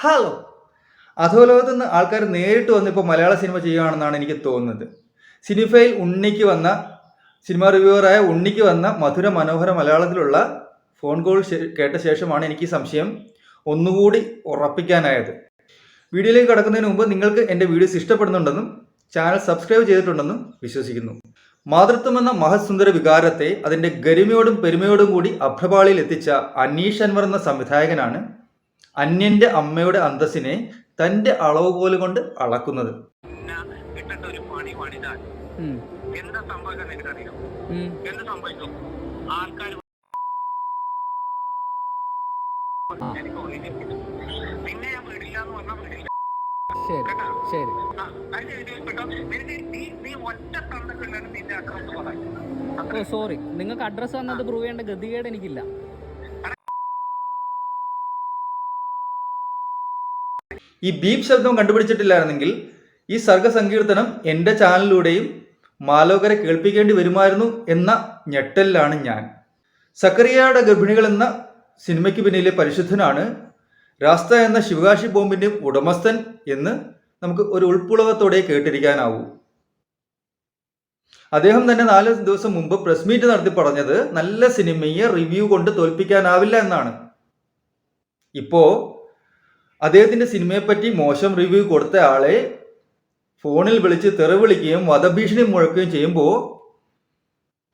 Hello. അധോലോകത്ത് നിന്ന് ആൾക്കാർ നേരിട്ട് വന്ന് ഇപ്പോൾ മലയാള സിനിമ ചെയ്യുകയാണെന്നാണ് എനിക്ക് തോന്നുന്നത്. സിനിഫയിൽ സിനിമ റിവ്യൂവറായ ഉണ്ണിക്ക് വന്ന മധുര മനോഹര മലയാളത്തിലുള്ള ഫോൺ കോൾ കേട്ട ശേഷമാണ് എനിക്ക് ഈ സംശയം ഒന്നുകൂടി ഉറപ്പിക്കാനായത്. വീഡിയോയിലേക്ക് കടക്കുന്നതിന് മുമ്പ് നിങ്ങൾക്ക് എൻ്റെ വീഡിയോസ് ഇഷ്ടപ്പെടുന്നുണ്ടെന്നും ചാനൽ സബ്സ്ക്രൈബ് ചെയ്തിട്ടുണ്ടെന്നും വിശ്വസിക്കുന്നു. മാതൃത്വം എന്ന മഹത്സുന്ദര വികാരത്തെ അതിൻ്റെ ഗരിമയോടും പെരുമയോടും കൂടി അഭ്രപാളിയിൽ എത്തിച്ച അനീഷ് അൻവർ എന്ന സംവിധായകനാണ് അന്യന്റെ അമ്മയുടെ അന്തസ്സിനെ തന്റെ അളവുകോല് കൊണ്ട് അളക്കുന്നത്. സോറി, നിങ്ങൾക്ക് അഡ്രസ് വന്നത് പ്രൂവ് ചെയ്യേണ്ട ഗതികേട് എനിക്കില്ല. ഈ ബീപ് ശബ്ദം കണ്ടുപിടിച്ചിട്ടില്ലായിരുന്നെങ്കിൽ ഈ സർഗസങ്കീർത്തനം എൻ്റെ ചാനലിലൂടെയും മാലോകരെ കേൾപ്പിക്കേണ്ടി വരുമായിരുന്നു എന്ന ഞെട്ടലിലാണ് ഞാൻ. സക്കറിയയുടെ ഗർഭിണികൾ എന്ന സിനിമയ്ക്ക് പിന്നിലെ പരിശുദ്ധനാണ് രാസ്ത എന്ന ശിവകാശി ബോംബിൻ്റെ ഉടമസ്ഥൻ എന്ന് നമുക്ക് ഒരു ഉൾപ്പുളകത്തോടെ കേട്ടിരിക്കാനാവൂ. അദ്ദേഹം തന്നെ 4 ദിവസം മുമ്പ് പ്രസ് മീറ്റ് നടത്തി പറഞ്ഞത് നല്ല സിനിമയെ റിവ്യൂ കൊണ്ട് തോൽപ്പിക്കാനാവില്ല എന്നാണ്. ഇപ്പോൾ അദ്ദേഹത്തിൻ്റെ സിനിമയെപ്പറ്റി മോശം റിവ്യൂ കൊടുത്ത ആളെ ഫോണിൽ വിളിച്ച് തെറിവിളിക്കുകയും വധഭീഷണി മുഴക്കുകയും ചെയ്യുമ്പോൾ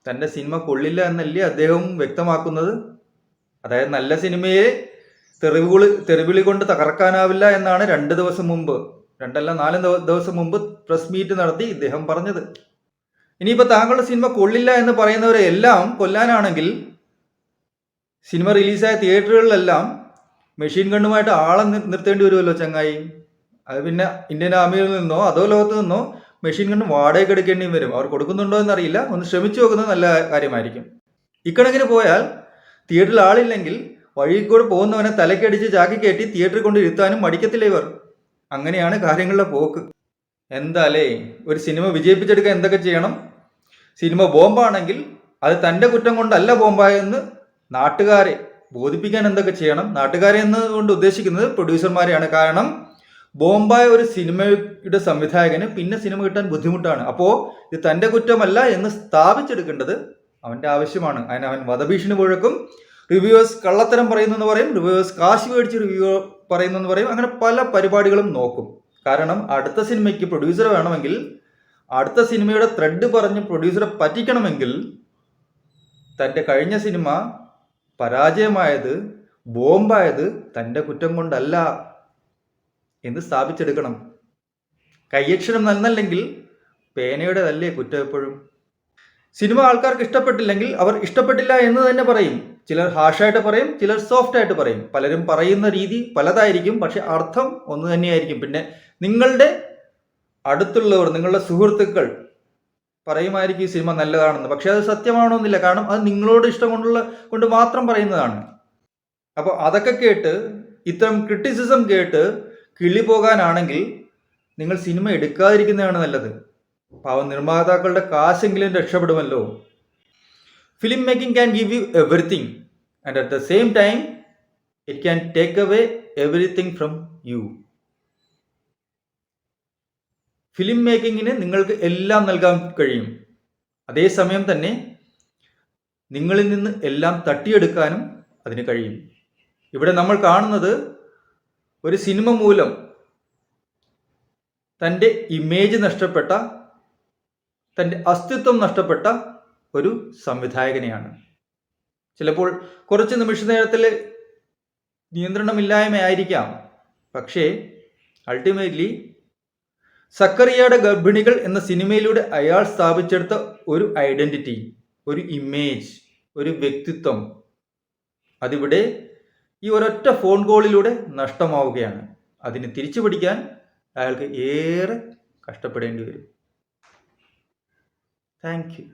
തൻ്റെ സിനിമ കൊള്ളില്ല എന്നല്ലേ അദ്ദേഹം വ്യക്തമാക്കുന്നത്. അതായത് നല്ല സിനിമയെ തെറിവിളി കൊണ്ട് തകർക്കാനാവില്ല എന്നാണ് 2 ദിവസം മുമ്പ്, 4 ദിവസം മുമ്പ് പ്രസ് മീറ്റ് നടത്തി ഇദ്ദേഹം പറഞ്ഞത്. ഇനിയിപ്പോൾ താങ്കളുടെ സിനിമ കൊള്ളില്ല എന്ന് പറയുന്നവരെ എല്ലാം കൊല്ലാനാണെങ്കിൽ സിനിമ റിലീസായ തിയേറ്ററുകളിലെല്ലാം മെഷീൻ ഗണ്ണുമായിട്ട് ആളെ നിർത്തേണ്ടി വരുമല്ലോ ചങ്ങായി. അത് പിന്നെ ഇന്ത്യൻ ആർമിയിൽ നിന്നോ അതോ ലോകത്ത് നിന്നോ മെഷീൻ ഗണ്ണ് വാടകയ്ക്ക് എടുക്കേണ്ടിയും വരും. അവർ കൊടുക്കുന്നുണ്ടോ എന്നറിയില്ല. ഒന്ന് ശ്രമിച്ചു നോക്കുന്നത് നല്ല കാര്യമായിരിക്കും. ഇക്കണക്കിന് പോയാൽ തിയേറ്ററിൽ ആളില്ലെങ്കിൽ വഴിയിൽ കൂടെ പോകുന്നവനെ തലക്കടിച്ച് ചാക്കി കയറ്റി തിയേറ്ററിൽ കൊണ്ട് ഇരുത്താനും മടിക്കത്തില്ല ഇവർ. അങ്ങനെയാണ് കാര്യങ്ങളുടെ പോക്ക്. എന്താലേ, ഒരു സിനിമ വിജയിപ്പിച്ചെടുക്കാൻ എന്തൊക്കെ ചെയ്യണം? സിനിമ ബോംബാണെങ്കിൽ അത് തൻ്റെ കുറ്റം കൊണ്ടല്ല ബോംബായെന്ന് നാട്ടുകാരെ ബോധിപ്പിക്കാൻ എന്തൊക്കെ ചെയ്യണം? നാട്ടുകാരെ എന്നുകൊണ്ട് ഉദ്ദേശിക്കുന്നത് പ്രൊഡ്യൂസർമാരെയാണ്. കാരണം ബോംബായ ഒരു സിനിമയുടെ സംവിധായകന് പിന്നെ സിനിമ കിട്ടാൻ ബുദ്ധിമുട്ടാണ്. അപ്പോൾ ഇത് തൻ്റെ കുറ്റമല്ല എന്ന് സ്ഥാപിച്ചെടുക്കേണ്ടത് അവൻ്റെ ആവശ്യമാണ്. അതിന് അവൻ വധഭീഷണി മുഴക്കും, റിവ്യൂവേഴ്സ് കള്ളത്തരം പറയുന്നെന്ന് പറയും, റിവ്യൂവേഴ്സ് കാശ് മേടിച്ച് റിവ്യൂ പറയുന്നെന്ന് പറയും. അങ്ങനെ പല പരിപാടികളും നോക്കും. കാരണം അടുത്ത സിനിമയ്ക്ക് പ്രൊഡ്യൂസറെ വേണമെങ്കിൽ, അടുത്ത സിനിമയുടെ ത്രെഡ് പറഞ്ഞ് പ്രൊഡ്യൂസറെ പറ്റിക്കണമെങ്കിൽ തൻ്റെ കഴിഞ്ഞ സിനിമ പരാജയമായത്, ബോംബായത് തൻ്റെ കുറ്റം കൊണ്ടല്ല എന്ന് സ്ഥാപിച്ചെടുക്കണം. കയ്യക്ഷരം നന്നല്ലെങ്കിൽ പേനയുടേതല്ലേ കുറ്റം എപ്പോഴും. സിനിമ ആൾക്കാർക്ക് ഇഷ്ടപ്പെട്ടില്ലെങ്കിൽ അവർ ഇഷ്ടപ്പെട്ടില്ല എന്ന് തന്നെ പറയും. ചിലർ ഹാഷായിട്ട് പറയും, ചിലർ സോഫ്റ്റ് ആയിട്ട് പറയും. പലരും പറയുന്ന രീതി പലതായിരിക്കും, പക്ഷെ അർത്ഥം ഒന്ന് തന്നെയായിരിക്കും. പിന്നെ നിങ്ങളുടെ അടുത്തുള്ളവർ, നിങ്ങളുടെ സുഹൃത്തുക്കൾ പറയുമായിരിക്കും ഈ സിനിമ നല്ലതാണെന്ന്. പക്ഷെ അത് സത്യമാണോന്നില്ല. കാരണം അത് നിങ്ങളോട് ഇഷ്ടം കൊണ്ട് മാത്രം പറയുന്നതാണ്. അപ്പോൾ അതൊക്കെ കേട്ട്, ഇത്തരം ക്രിറ്റിസിസം കേട്ട് കിളി പോകാനാണെങ്കിൽ നിങ്ങൾ സിനിമ എടുക്കാതിരിക്കുന്നതാണ് നല്ലത്. പാവം നിർമ്മാതാക്കളുടെ കാശെങ്കിലും രക്ഷപ്പെടുമല്ലോ. Film making can give you everything and at the same time it can take away everything from you. Film മേക്കിങ്ങിന് നിങ്ങൾക്ക് എല്ലാം നൽകാൻ കഴിയും. അതേസമയം തന്നെ നിങ്ങളിൽ നിന്ന് എല്ലാം തട്ടിയെടുക്കാനും അതിന് കഴിയും. ഇവിടെ നമ്മൾ കാണുന്നത് ഒരു സിനിമ മൂലം തൻ്റെ ഇമേജ് നഷ്ടപ്പെട്ട, തൻ്റെ അസ്തിത്വം നഷ്ടപ്പെട്ട ഒരു സംവിധായകനെയാണ്. ചിലപ്പോൾ കുറച്ച് നിമിഷ നേരത്തിൽ നിയന്ത്രണമില്ലായ്മയായിരിക്കാം. പക്ഷേ അൾട്ടിമേറ്റ്ലി സക്കറിയയുടെ ഗർഭിണികൾ എന്ന സിനിമയിലൂടെ അയാൾ സ്ഥാപിച്ചെടുത്ത ഒരു ഐഡന്റിറ്റി, ഒരു ഇമേജ്, ഒരു വ്യക്തിത്വം, അതിവിടെ ഈ ഒരൊറ്റ ഫോൺ കോളിലൂടെ നഷ്ടമാവുകയാണ്. അതിന് തിരിച്ചു പിടിക്കാൻ അയാൾക്ക് ഏറെ കഷ്ടപ്പെടേണ്ടി വരും. Thank you.